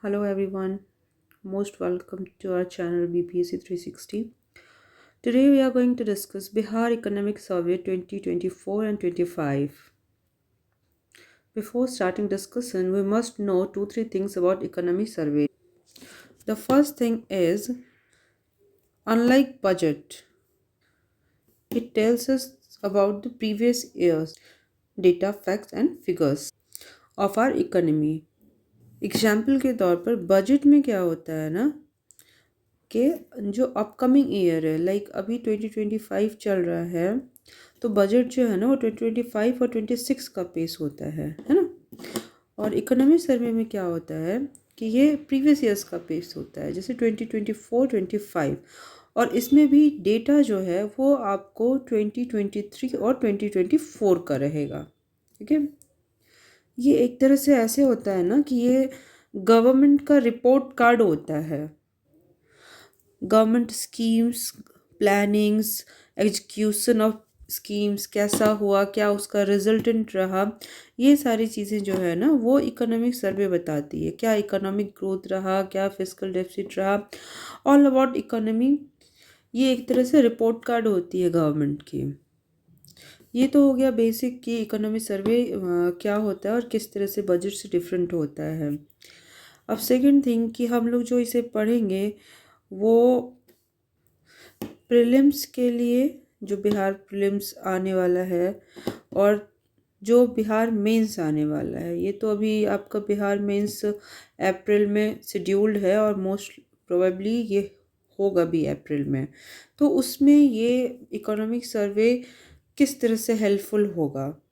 Hello everyone, most welcome to our channel BPSC 360. Today we are going to discuss Bihar Economic Survey 2024 and 25. Before starting discussion, we must know 2-3 things about economic survey. The first thing is, unlike budget, it tells us about the previous year's data, facts and figures of our economy. Example के तौर पर budget में क्या होता है ना कि जो अपकमिंग ईयर है, लाइक अभी 2025 चल रहा है, तो बजट जो है ना वो 2025 और 26 का पेश होता है ना। और इकोनॉमिक सर्वे में क्या होता है कि ये प्रीवियस ईयर्स का पेश होता है, जैसे 2024 25, और इसमें भी डेटा जो है वो आपको 2023 और 2024 का रहेगा। ठीक है, ये एक तरह से ऐसे होता है ना कि ये गवर्नमेंट का रिपोर्ट कार्ड होता है। Government schemes, plannings, execution of schemes कैसा हुआ, क्या उसका रिजल्टेंट रहा, ये सारी चीज़ें जो है ना वो इकोनॉमिक सर्वे बताती है। क्या इकोनॉमिक ग्रोथ रहा, क्या फिस्कल डेफिसिट रहा, ऑल अबाउट इकोनॉमी। ये एक तरह से रिपोर्ट कार्ड होती है गवर्नमेंट की। ये तो हो गया बेसिक कि इकोनॉमिक सर्वे क्या होता है और किस तरह से बजट से डिफरेंट होता है। अब सेकंड थिंग कि हम लोग जो इसे पढ़ेंगे वो प्रीलिम्स के लिए, जो बिहार प्रीलिम्स आने वाला है और जो बिहार मेंस आने वाला है। ये तो अभी आपका बिहार मेंस अप्रैल में शेड्यूल्ड है और मोस्ट प्रोबेबली ये होगा भी अप्रैल में। तो उसमें ये इकोनॉमिक सर्वे किस तरह से हेल्पफुल होगा,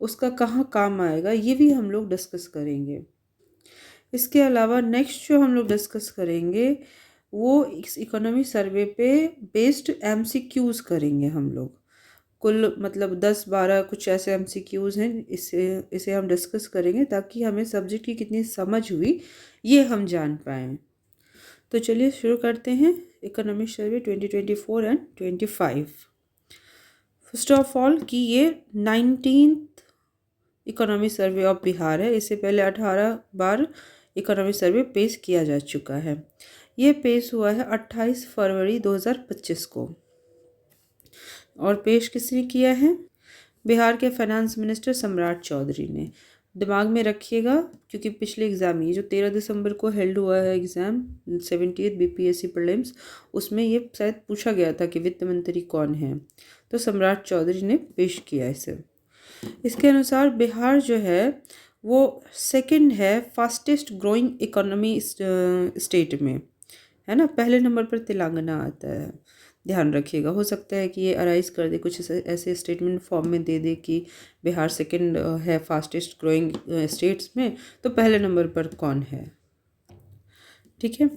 उसका कहाँ काम आएगा, ये भी हम लोग डिस्कस करेंगे। इसके अलावा नेक्स्ट जो हम लोग डिस्कस करेंगे वो इस इकोनॉमी सर्वे पे बेस्ड एमसीक्यूज़ करेंगे हम लोग। कुल मतलब 10-12 कुछ ऐसे एमसीक्यूज़ हैं, इसे इसे हम डिस्कस करेंगे ताकि हमें सब्जेक्ट की कितनी समझ हुई ये हम जान पाएँ। तो चलिए शुरू करते हैं economic survey 2024 and 25। First of all कि ये 19th economic survey of Bihar है। इससे पहले 18 बार इकोनॉमिक सर्वे पेश किया जा चुका है। ये पेश हुआ है 28 फरवरी 2025 को। और पेश किसने किया है? बिहार के फाइनेंस मिनिस्टर सम्राट चौधरी ने। दिमाग में रखिएगा क्योंकि पिछले एग्ज़ाम, ये जो 13 दिसंबर को हेल्ड हुआ है एग्ज़ाम 70th बीपीएससी प्रीलिम्स, उसमें ये शायद पूछा गया था कि वित्त मंत्री कौन है, तो सम्राट चौधरी ने पेश किया इसे। इसके अनुसार बिहार जो है वो सेकंड है फास्टेस्ट ग्रोइंग इकोनॉमी स्टेट में, है ना। पहले नंबर पर तेलंगाना आता है, ध्यान रखिएगा। हो सकता है कि ये अराइज कर दे, कुछ ऐसे स्टेटमेंट फॉर्म में दे दे कि बिहार सेकंड है फास्टेस्ट ग्रोइंग स्टेट्स में, तो पहले नंबर पर कौन है। ठीक है,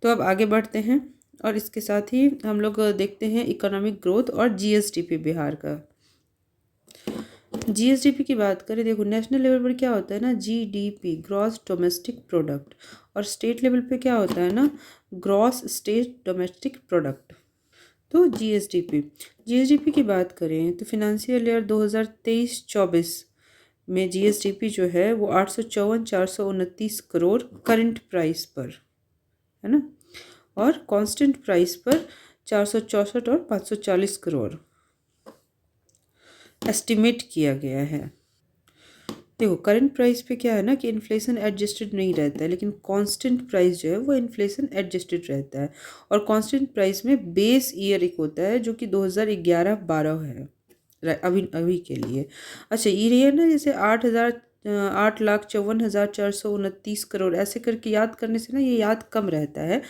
तो अब आगे बढ़ते हैं और इसके साथ ही हम लोग देखते हैं इकोनॉमिक ग्रोथ और जीएसडीपी बिहार का। जीएसडीपी की बात करें, देखो नेशनल लेवल पर क्या होता है ना, जीडीपी ग्रॉस डोमेस्टिक प्रोडक्ट, और स्टेट लेवल पे क्या होता है ना, ग्रॉस स्टेट डोमेस्टिक प्रोडक्ट। तो जीएसडीपी की बात करें तो फिनेंशियल ईयर 2023-24 में जीएसडीपी जो है वो 854,429 करोड़ करंट प्राइस पर, है ना, और कांस्टेंट प्राइस पर 464 और 540 करोड़ एस्टिमेट किया गया है। देखो करंट प्राइस पे क्या है ना कि इन्फ्लेशन एडजस्टेड नहीं रहता है, लेकिन कांस्टेंट प्राइस जो है वो इन्फ्लेशन एडजस्टेड रहता है। और कांस्टेंट प्राइस में बेस ईयर एक होता है जो कि 2011-12 है अभी अभी के लिए। अच्छा, ये है ना, जैसे 8,54,429 करोड़ ऐसे करके याद करने से ना ये याद कम रहता है।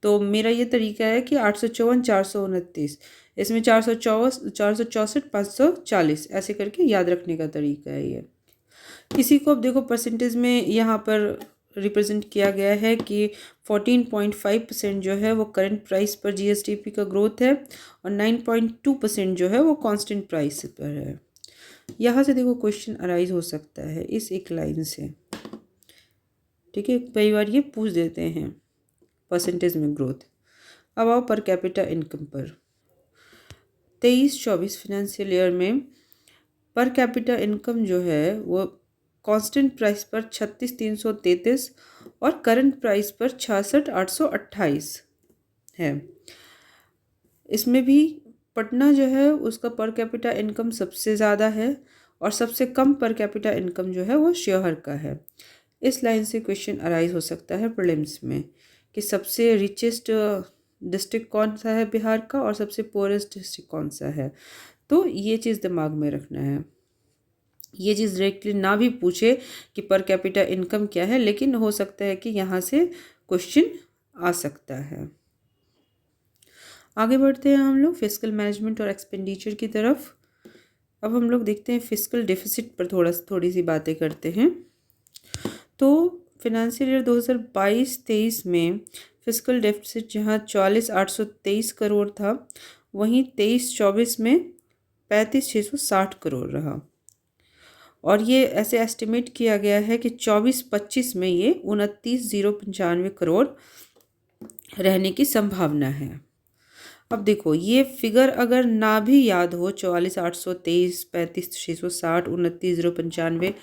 तो मेरा ये तरीका है कि 854,429, इसमें 464 540 ऐसे करके याद रखने का तरीका है ये। इसी को अब देखो परसेंटेज में यहाँ पर रिप्रेजेंट किया गया है कि 14.5% जो है वो करंट प्राइस पर जीएसडीपी का ग्रोथ है और 9.2% जो है वो कांस्टेंट प्राइस पर है। यहाँ से देखो क्वेश्चन अराइज हो सकता है इस एक लाइन से। ठीक है, कई बार ये पूछ देते हैं परसेंटेज में ग्रोथ। अब आओ पर कैपिटा इनकम पर। 23-24 फाइनेंशियल ईयर में पर कैपिटा इनकम जो है वो कांस्टेंट प्राइस पर 36,333 और करंट प्राइस पर 66,828 है। इसमें भी पटना जो है उसका पर कैपिटा इनकम सबसे ज़्यादा है और सबसे कम पर कैपिटा इनकम जो है वो शियोहर का है। इस लाइन से क्वेश्चन अराइज हो सकता है प्रीलिम्स में कि सबसे रिचेस्ट डिस्ट्रिक्ट कौन सा है बिहार का और सबसे पुअरेस्ट डिस्ट्रिक्ट कौन सा है। तो ये चीज़ दिमाग में रखना है। ये चीज़ डायरेक्टली ना भी पूछे कि पर कैपिटा इनकम क्या है, लेकिन हो सकता है कि यहाँ से क्वेश्चन आ सकता है। आगे बढ़ते हैं हम लोग फिस्कल मैनेजमेंट और एक्सपेंडिचर की तरफ। अब हम लोग देखते हैं फिस्कल डेफिसिट पर थोड़ी सी बातें करते हैं। तो फिनेंशियल ईयर 2022-23 में फिस्कल डेफिसिट जहाँ 44,823 करोड़ था, वहीं 23-24 में 35,660 करोड़ रहा। और ये ऐसे एस्टिमेट किया गया है कि 24-25 में ये 29,095 करोड़ रहने की संभावना है। अब देखो, ये फिगर अगर ना भी याद हो 44,823, 35,660, 29,095,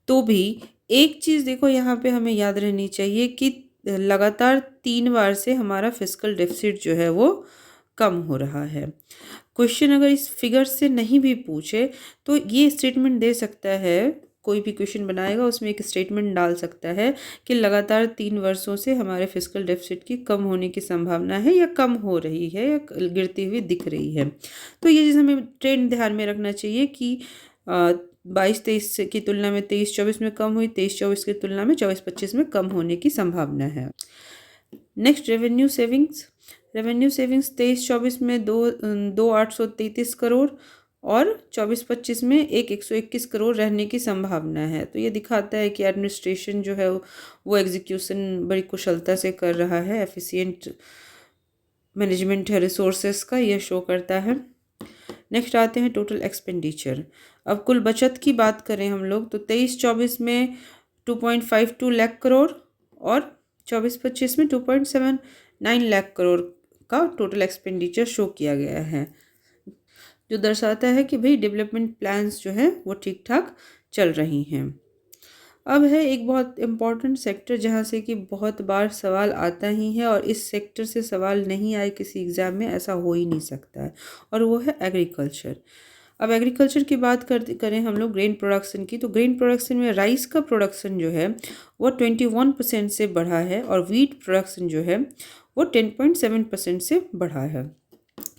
तो भी एक चीज़ देखो यहाँ पे हमें याद रहनी चाहिए कि लगातार 3 बार से हमारा फिस्कल डेफिसिट जो है वो कम हो रहा है। क्वेश्चन अगर इस फिगर से नहीं भी पूछे तो ये स्टेटमेंट दे सकता है, कोई भी क्वेश्चन बनाएगा उसमें एक स्टेटमेंट डाल सकता है कि लगातार 3 वर्षों से हमारे फिस्कल डेफिसिट की कम होने की संभावना है, या कम हो रही है, या गिरती हुई दिख रही है। तो ये चीज़ हमें ट्रेंड ध्यान में रखना चाहिए कि 22-23 की तुलना में 23-24 में कम हुई, 23-24 की तुलना में 24-25 में कम होने की संभावना है। Next, revenue savings. Revenue savings 23-24 में 2,833 करोड़ और 24-25 में 1,121 करोड़ रहने की संभावना है। तो ये दिखाता है कि एडमिनिस्ट्रेशन जो है वो एग्जीक्यूशन बड़ी कुशलता से कर रहा है, एफिशिएंट मैनेजमेंट है रिसोर्सेस का, ये शो करता है। नेक्स्ट आते हैं टोटल एक्सपेंडिचर। अब कुल बचत की बात करें हम लोग तो 23-24 में 2.52 लाख करोड़ और 24-25 में 2.79 लाख करोड़ का टोटल एक्सपेंडिचर शो किया गया है, जो दर्शाता है कि भाई डेवलपमेंट प्लान्स जो है वो ठीक ठाक चल रही हैं। अब है एक बहुत इम्पॉर्टेंट सेक्टर जहाँ से कि बहुत बार सवाल आता ही है, और इस सेक्टर से सवाल नहीं आए किसी एग्ज़ाम में ऐसा हो ही नहीं सकता है, और वो है एग्रीकल्चर। अब एग्रीकल्चर की बात करें हम लोग ग्रेन प्रोडक्शन की, तो ग्रेन प्रोडक्शन में राइस का प्रोडक्शन जो है वो 21% से बढ़ा है और वीट प्रोडक्शन जो है वो 10.7% से बढ़ा है।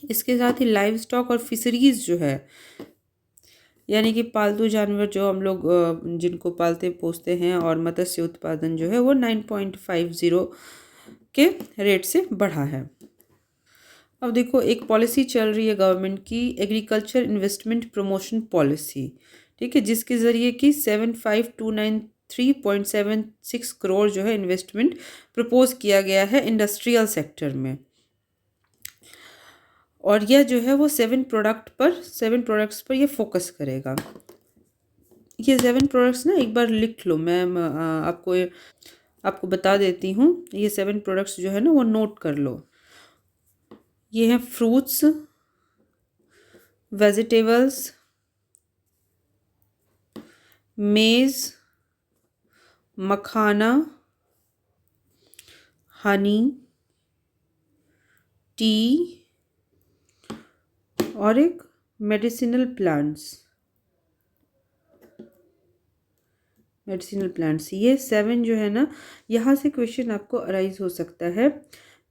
इसके साथ ही लाइव स्टॉक और फिशरीज़ जो है, यानी कि पालतू जानवर जो हम लोग जिनको पालते पोसते हैं, और मत्स्य उत्पादन जो है वो 9.50 के रेट से बढ़ा है। अब देखो, एक पॉलिसी चल रही है गवर्नमेंट की, एग्रीकल्चर इन्वेस्टमेंट प्रमोशन पॉलिसी, ठीक है, जिसके ज़रिए कि 75,293.76 करोड़ जो है इन्वेस्टमेंट प्रपोज किया गया है इंडस्ट्रियल सेक्टर में। और यह जो है वो 7 प्रोडक्ट्स पर ये फोकस करेगा। ये 7 प्रोडक्ट्स ना एक बार लिख लो, मैं आपको बता देती हूँ। ये 7 प्रोडक्ट्स जो है ना वो नोट कर लो। ये हैं फ्रूट्स, वेजिटेबल्स, मेज़, मखाना, हनी, टी और एक मेडिसिनल प्लांट्स। ये 7 जो है ना, यहाँ से क्वेश्चन आपको अराइज हो सकता है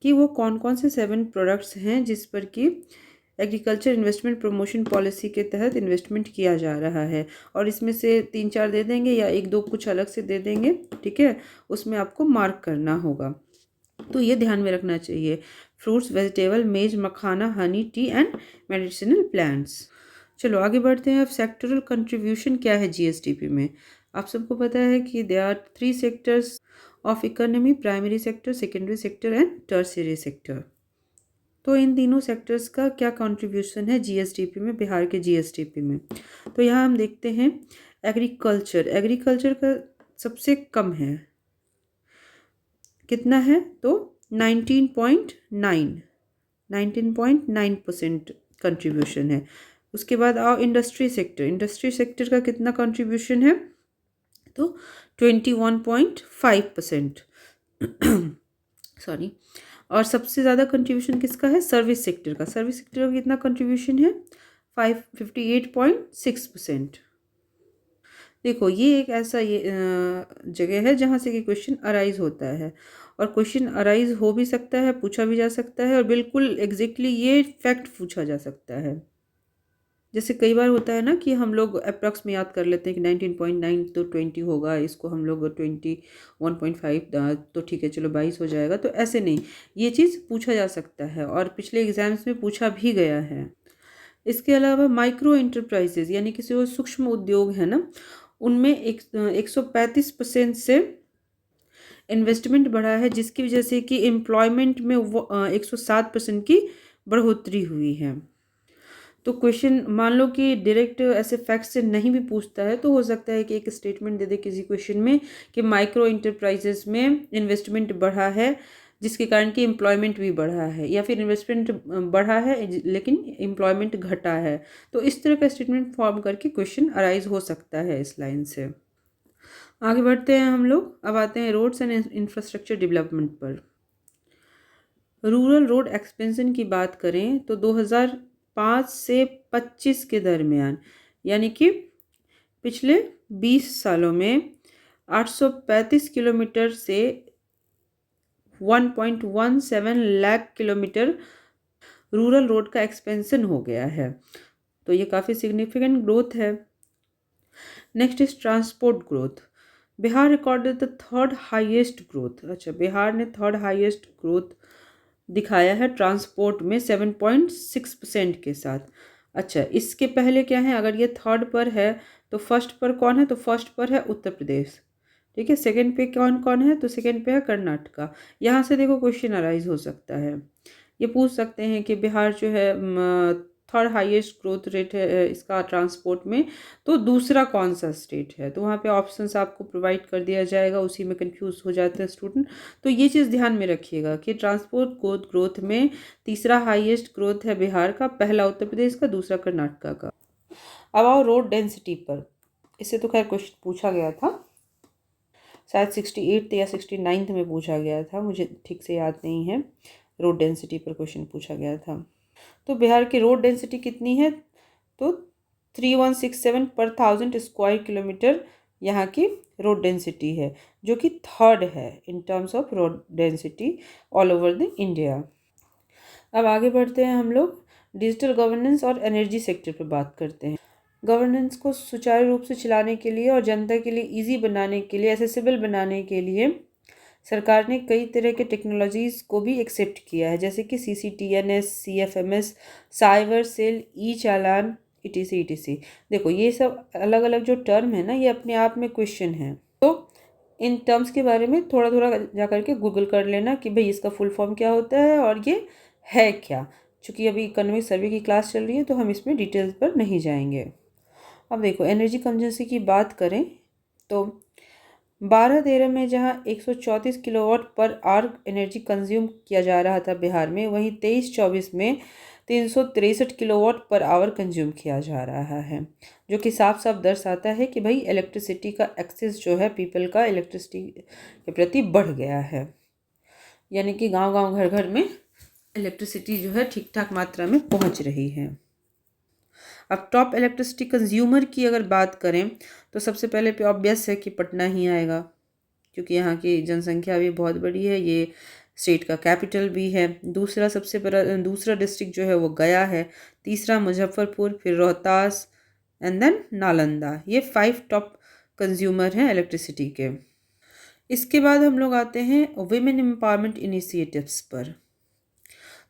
कि वो कौन कौन से 7 प्रोडक्ट्स हैं जिस पर कि एग्रीकल्चर इन्वेस्टमेंट प्रमोशन पॉलिसी के तहत इन्वेस्टमेंट किया जा रहा है। और इसमें से 3-4 दे देंगे या 1-2 कुछ अलग से दे देंगे, ठीक है, उसमें आपको मार्क करना होगा। तो ये ध्यान में रखना चाहिए, फ्रूट्स, वेजिटेबल, मेज, मखाना, honey, tea and medicinal plants. चलो आगे बढ़ते हैं। अब सेक्टरल कंट्रीब्यूशन क्या है जीएसडीपी में। आप सबको पता है कि there are 3 sectors of economy, primary sector, secondary sector and tertiary sector. तो इन तीनों सेक्टर्स का क्या कंट्रीब्यूशन है जीएसडीपी में, बिहार के जीएसडीपी में। तो यहाँ हम देखते हैं एग्रीकल्चर का सबसे कम है, कितना है, तो 19.9% कंट्रीब्यूशन है। उसके बाद आओ इंडस्ट्री सेक्टर का कितना कंट्रीब्यूशन है, तो 21.5%। सॉरी। और सबसे ज़्यादा कंट्रीब्यूशन किसका है? सर्विस सेक्टर का। सर्विस सेक्टर का कितना कंट्रीब्यूशन है? 58.6%। देखो ये एक ऐसा जगह है जहाँ से कि क्वेश्चन अराइज होता है, और क्वेश्चन अराइज हो भी सकता है, पूछा भी जा सकता है, और बिल्कुल एग्जैक्टली ये फैक्ट पूछा जा सकता है। जैसे कई बार होता है ना कि हम लोग अप्रॉक्स में याद कर लेते हैं कि 19.9 तो 20 होगा, इसको हम लोग 21.5 तो ठीक है चलो 22 हो जाएगा, तो ऐसे नहीं, ये चीज़ पूछा जा सकता है और पिछले एग्जाम्स में पूछा भी गया है। इसके अलावा माइक्रो इंटरप्राइजेज यानी कि जो सूक्ष्म उद्योग है ना, उनमें 135% से इन्वेस्टमेंट बढ़ा है, जिसकी वजह से कि एम्प्लॉयमेंट में 107% की बढ़ोतरी हुई है। तो क्वेश्चन मान लो कि डायरेक्ट ऐसे फैक्ट से नहीं भी पूछता है तो हो सकता है कि एक स्टेटमेंट दे दे किसी क्वेश्चन में कि माइक्रो इंटरप्राइजेस में इन्वेस्टमेंट बढ़ा है, जिसके कारण कि एम्प्लॉयमेंट भी बढ़ा है, या फिर इन्वेस्टमेंट बढ़ा है लेकिन एम्प्लॉयमेंट घटा है। तो इस तरह का स्टेटमेंट फॉर्म करके क्वेश्चन अराइज हो सकता है इस लाइन से। आगे बढ़ते हैं हम लोग। अब आते हैं रोड्स एंड इंफ्रास्ट्रक्चर डेवलपमेंट पर। रूरल रोड एक्सपेंशन की बात करें तो 2005 से 25 के दरमियान, यानी कि पिछले 20 सालों में 835 किलोमीटर से 1.17 लाख किलोमीटर रूरल रोड का एक्सपेंशन हो गया है। तो ये काफ़ी सिग्निफिकेंट ग्रोथ है। Next is transport growth. Bihar recorded the third highest growth. अच्छा, बिहार ने थर्ड हाईएस्ट ग्रोथ दिखाया है ट्रांसपोर्ट में 7.6% के साथ। अच्छा, इसके पहले क्या है? अगर ये थर्ड पर है तो फर्स्ट पर कौन है? तो फर्स्ट पर है उत्तर प्रदेश। ठीक है, सेकंड पे कौन कौन है? तो सेकंड पे है कर्नाटका। यहाँ से देखो क्वेश्चन अराइज हो सकता है, ये पूछ सकते हैं कि बिहार जो है थर्ड हाईएस्ट ग्रोथ रेट है इसका ट्रांसपोर्ट में, तो दूसरा कौन सा स्टेट है? तो वहाँ पे ऑप्शंस आपको प्रोवाइड कर दिया जाएगा, उसी में कंफ्यूज हो जाते हैं स्टूडेंट। तो ये चीज़ ध्यान में रखिएगा कि ट्रांसपोर्ट ग्रोथ में तीसरा हाईएस्ट ग्रोथ है बिहार का, पहला उत्तर प्रदेश का, दूसरा कर्नाटका का। अब आओ रोड डेंसिटी पर। इससे तो खैर क्वेश्चन पूछा गया था, शायद 68 या 69 में पूछा गया था, मुझे ठीक से याद नहीं है। रोड डेंसिटी पर क्वेश्चन पूछा गया था। तो बिहार की रोड डेंसिटी कितनी है? तो 3167 पर 1000 स्क्वायर किलोमीटर यहाँ की रोड डेंसिटी है, जो कि थर्ड है in terms of road density all over the India. अब आगे बढ़ते हैं हम लोग। डिजिटल गवर्नेंस और एनर्जी सेक्टर पर बात करते हैं। गवर्नेंस को सुचारू रूप से चलाने के लिए और जनता के लिए इजी बनाने के लिए, एसेसिबल बनाने के लिए सरकार ने कई तरह के टेक्नोलॉजीज़ को भी एक्सेप्ट किया है, जैसे कि CCTNS, CFMS, साइबर सेल, ई चालान, ETC। देखो ये सब अलग अलग जो टर्म है ना, ये अपने आप में क्वेश्चन है, तो इन टर्म्स के बारे में थोड़ा थोड़ा जा करके गूगल कर लेना कि भाई इसका फुल फॉर्म क्या होता है और ये है क्या। चूँकि अभी इकोनॉमिक सर्वे की क्लास चल रही है तो हम इसमें डिटेल्स पर नहीं जाएंगे। अब देखो एनर्जी कंजम्पशन की बात करें तो 12-13 में जहां 134 kilowatt per hour energy consume किया जा रहा था बिहार में, वहीं 23-24 में 363 किलोवाट पर आवर कंज्यूम किया जा रहा है, जो कि साफ साफ दर्शाता है कि भाई इलेक्ट्रिसिटी का एक्सेस जो है पीपल का इलेक्ट्रिसिटी के प्रति बढ़ गया है, यानी कि गांव गांव घर घर में इलेक्ट्रिसिटी जो है ठीक ठाक मात्रा में पहुंच रही है। अब टॉप इलेक्ट्रिसिटी कंज्यूमर की अगर बात करें तो सबसे पहले पे ऑब्वियस है कि पटना ही आएगा, क्योंकि यहाँ की जनसंख्या भी बहुत बड़ी है, ये स्टेट का कैपिटल भी है। दूसरा सबसे बड़ा दूसरा डिस्ट्रिक्ट जो है वो गया है, तीसरा मुजफ्फरपुर, फिर रोहतास एंड देन नालंदा। ये 5 टॉप कंज्यूमर हैं इलेक्ट्रिसिटी के। इसके बाद हम लोग आते हैं वुमेन एम्पावरमेंट इनिशिएटिव्स पर।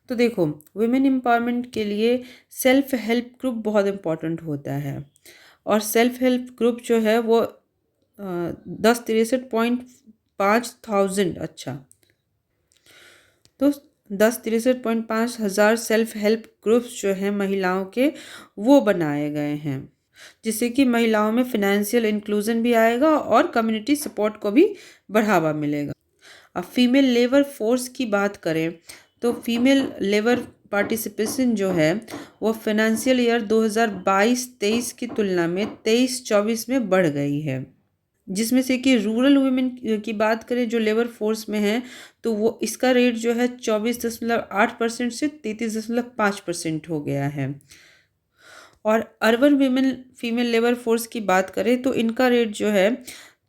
तो देखो वुमेन एम्पावरमेंट के लिए सेल्फ हेल्प ग्रुप बहुत इम्पॉर्टेंट होता है, और सेल्फ हेल्प ग्रुप जो है वो 10,63.5 अच्छा, तो 10,63.5 सेल्फ हेल्प ग्रुप्स जो हैं महिलाओं के, वो बनाए गए हैं, जिससे कि महिलाओं में फिनेंशियल इंक्लूजन भी आएगा और कम्युनिटी सपोर्ट को भी बढ़ावा मिलेगा। अब फीमेल लेबर फोर्स की बात करें तो फीमेल लेबर पार्टिसिपेशन जो है वो फाइनेंशियल ईयर 2022-23 की तुलना में 23-24 में बढ़ गई है। जिसमें से कि रूरल वुमेन की बात करें जो लेबर फोर्स में है, तो वो इसका रेट जो है 24.8% से 33.5% हो गया है। और urban women female labour force की बात करें तो इनका रेट जो है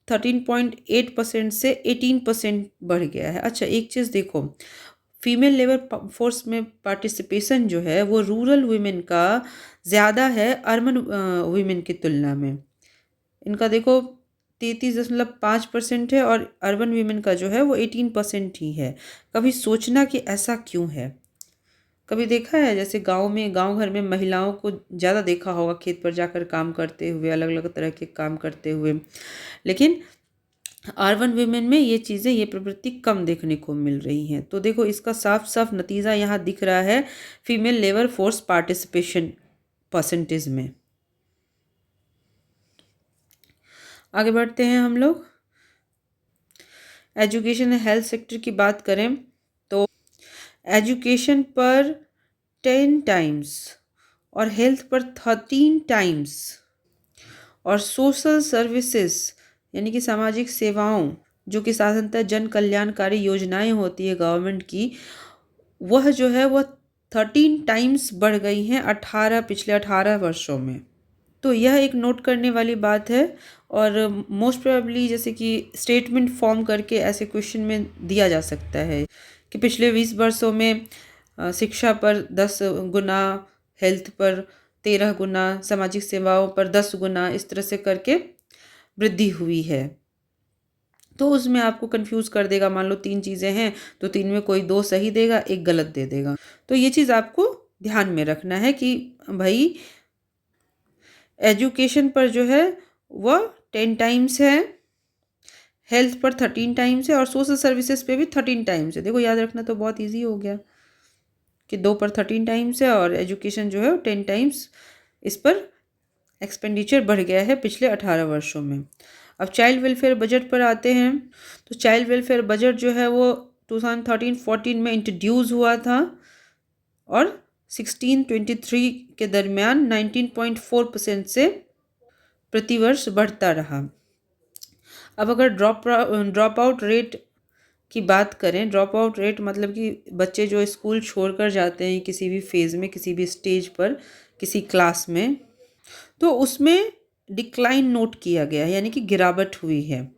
13.8% से 18% बढ़ गया है। अच्छा, एक चीज़ देखो, फीमेल लेबर फोर्स में पार्टिसिपेशन जो है वो रूरल वुमेन का ज़्यादा है अर्बन वुमेन की तुलना में। इनका देखो 33.5% है और अर्बन वीमेन का जो है वो 18% ही है। कभी सोचना कि ऐसा क्यों है? कभी देखा है जैसे गांव में, गांव घर में महिलाओं को ज़्यादा देखा होगा खेत पर जाकर काम करते हुए, अलग अलग तरह के काम करते हुए, लेकिन अर्बन वीमेन में ये चीज़ें, ये प्रवृत्ति कम देखने को मिल रही हैं। तो देखो इसका साफ साफ नतीजा यहाँ दिख रहा है female labour force participation percentage में। आगे बढ़ते हैं हम लोग। एजुकेशन एंड हेल्थ सेक्टर की बात करें तो एजुकेशन पर 10 टाइम्स और हेल्थ पर 13 टाइम्स और सोशल सर्विसेज यानी कि सामाजिक सेवाओं, जो कि साधारणतः जन कल्याणकारी योजनाएं होती है गवर्नमेंट की, वह जो है वह 13 टाइम्स बढ़ गई हैं पिछले 18 वर्षों में। तो यह एक नोट करने वाली बात है। और मोस्ट प्रोबेबली जैसे कि स्टेटमेंट फॉर्म करके ऐसे क्वेश्चन में दिया जा सकता है कि पिछले 20 वर्षों में शिक्षा पर 10 गुना, हेल्थ पर 13 गुना, सामाजिक सेवाओं पर 10 गुना, इस तरह से करके वृद्धि हुई है। तो उसमें आपको कंफ्यूज कर देगा। मान लो 3 चीज़ें हैं तो 3 में कोई 2 सही देगा, एक गलत दे देगा। तो ये चीज़ आपको ध्यान में रखना है कि भाई एजुकेशन पर जो है वह 10 टाइम्स है, हेल्थ पर 13 टाइम्स है और सोशल सर्विसेज पे भी 13 टाइम्स है। देखो याद रखना तो बहुत इजी हो गया कि 2 पर 13 टाइम्स है और एजुकेशन जो है 10 टाइम्स इस पर एक्सपेंडिचर बढ़ गया है पिछले 18 वर्षों में। अब चाइल्ड वेलफेयर बजट पर आते हैं। तो चाइल्ड वेलफेयर बजट जो है वो 2013-14 में इंट्रोड्यूस हुआ था और 16-23 के दरमियान 19.4% से प्रतिवर्ष बढ़ता रहा। अब अगर ड्रॉप आउट रेट की बात करें, ड्रॉप आउट रेट मतलब कि बच्चे जो स्कूल छोड़कर जाते हैं किसी भी फेज़ में, किसी भी स्टेज पर, किसी क्लास में, तो उसमें डिक्लाइन नोट किया गया है, यानी कि गिरावट हुई है।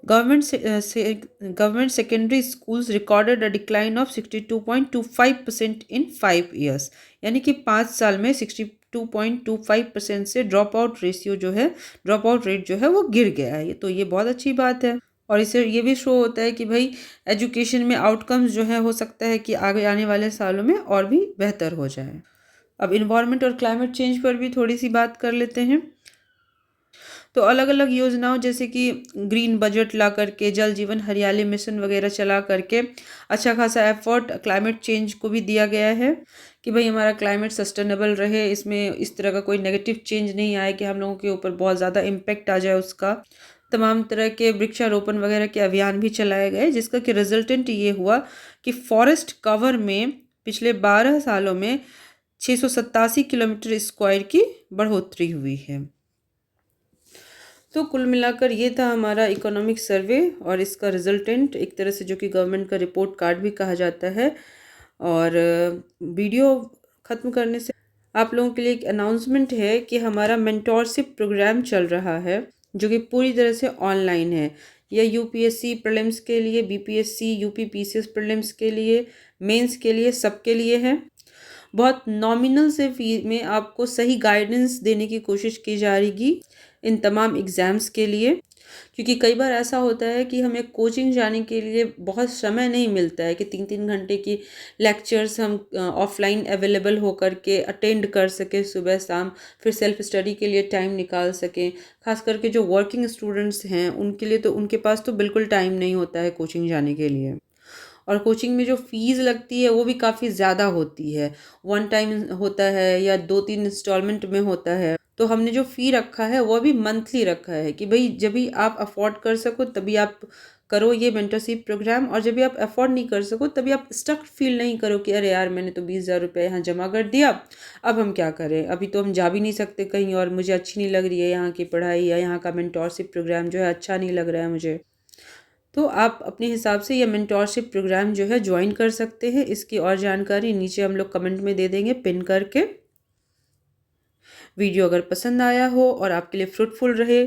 Government secondary schools recorded a decline of 62.25% in 5 years, यानी कि 5 साल में 62.25% से ड्रॉप आउट रेशियो जो है, ड्रॉप आउट रेट जो है वो गिर गया है। तो ये बहुत अच्छी बात है और इससे ये भी शो होता है कि भाई एजुकेशन में आउटकम्स जो है हो सकता है कि आगे आने वाले सालों में और भी बेहतर हो जाए। अब इन्वायरमेंट और क्लाइमेट चेंज पर भी थोड़ी सी बात कर लेते हैं। तो अलग अलग योजनाओं जैसे कि ग्रीन बजट ला करके, जल जीवन हरियाली मिशन वगैरह चला करके अच्छा खासा एफर्ट क्लाइमेट चेंज को भी दिया गया है कि भाई हमारा क्लाइमेट सस्टेनेबल रहे, इसमें इस तरह का कोई नेगेटिव चेंज नहीं आए कि हम लोगों के ऊपर बहुत ज़्यादा इम्पेक्ट आ जाए उसका। तमाम तरह के वृक्षारोपण वगैरह के अभियान भी चलाए गए, जिसका कि रिजल्टेंट ये हुआ कि फॉरेस्ट कवर में पिछले 12 सालों में 687 किलोमीटर स्क्वायर की बढ़ोतरी हुई है। तो कुल मिलाकर ये था हमारा इकोनॉमिक सर्वे और इसका रिजल्टेंट, एक तरह से जो कि गवर्नमेंट का रिपोर्ट कार्ड भी कहा जाता है। और वीडियो ख़त्म करने से आप लोगों के लिए एक अनाउंसमेंट है कि हमारा मेंटोरशिप प्रोग्राम चल रहा है जो कि पूरी तरह से ऑनलाइन है। यह यूपीएससी प्रीलिम्स के लिए, बीपीएससी, यूपी पीसीएस प्रीलिम्स के लिए, मेंस के लिए, सबके लिए है। बहुत नॉमिनल से फी में आपको सही गाइडेंस देने की कोशिश की जा रही इन तमाम एग्ज़ाम्स के लिए, क्योंकि कई बार ऐसा होता है कि हमें कोचिंग जाने के लिए बहुत समय नहीं मिलता है कि 3-3 घंटे की लेक्चर्स हम ऑफलाइन अवेलेबल होकर के अटेंड कर सकें सुबह शाम, फिर सेल्फ स्टडी के लिए टाइम निकाल सकें। खास करके जो वर्किंग स्टूडेंट्स हैं उनके लिए तो, उनके पास तो बिल्कुल टाइम नहीं होता है कोचिंग जाने के लिए। और कोचिंग में जो फ़ीस लगती है वो भी काफ़ी ज़्यादा होती है, वन टाइम होता है या 2-3 इंस्टॉलमेंट में होता है। तो हमने जो फ़ी रखा है वो भी मंथली रखा है कि भाई जब भी आप अफोर्ड कर सको तभी आप करो ये मेंटरशिप प्रोग्राम। और जब भी आप अफोर्ड नहीं कर सको तभी आप स्टक फील नहीं करो कि अरे यार मैंने तो 20,000 रुपये यहाँ जमा कर दिया, अब हम क्या करें, अभी तो हम जा भी नहीं सकते कहीं और मुझे अच्छी नहीं लग रही है यहाँ की पढ़ाई या यहाँ का मेंटरशिप प्रोग्राम जो है अच्छा नहीं लग रहा है मुझे। तो आप अपने हिसाब से ये मेंटरशिप प्रोग्राम जो है ज्वाइन कर सकते हैं। इसकी और जानकारी नीचे हम लोग कमेंट में दे देंगे पिन करके। वीडियो अगर पसंद आया हो और आपके लिए फ्रूटफुल रहे,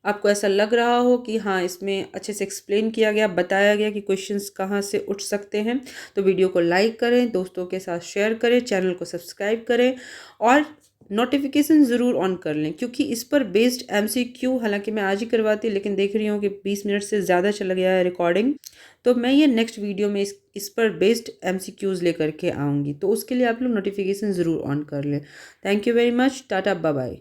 आपको ऐसा लग रहा हो कि हाँ इसमें अच्छे से एक्सप्लेन किया गया, बताया गया कि क्वेश्चंस कहाँ से उठ सकते हैं, तो वीडियो को लाइक करें, दोस्तों के साथ शेयर करें, चैनल को सब्सक्राइब करें और नोटिफिकेशन ज़रूर ऑन कर लें, क्योंकि इस पर बेस्ड MCQ हालांकि मैं आज ही करवाती लेकिन देख रही हूँ कि 20 मिनट से ज़्यादा चला गया है रिकॉर्डिंग, तो मैं ये नेक्स्ट वीडियो में इस पर बेस्ड MCQs लेकर के आऊँगी, तो उसके लिए आप लोग नोटिफिकेशन ज़रूर ऑन कर लें। Thank you very much, tata bye bye.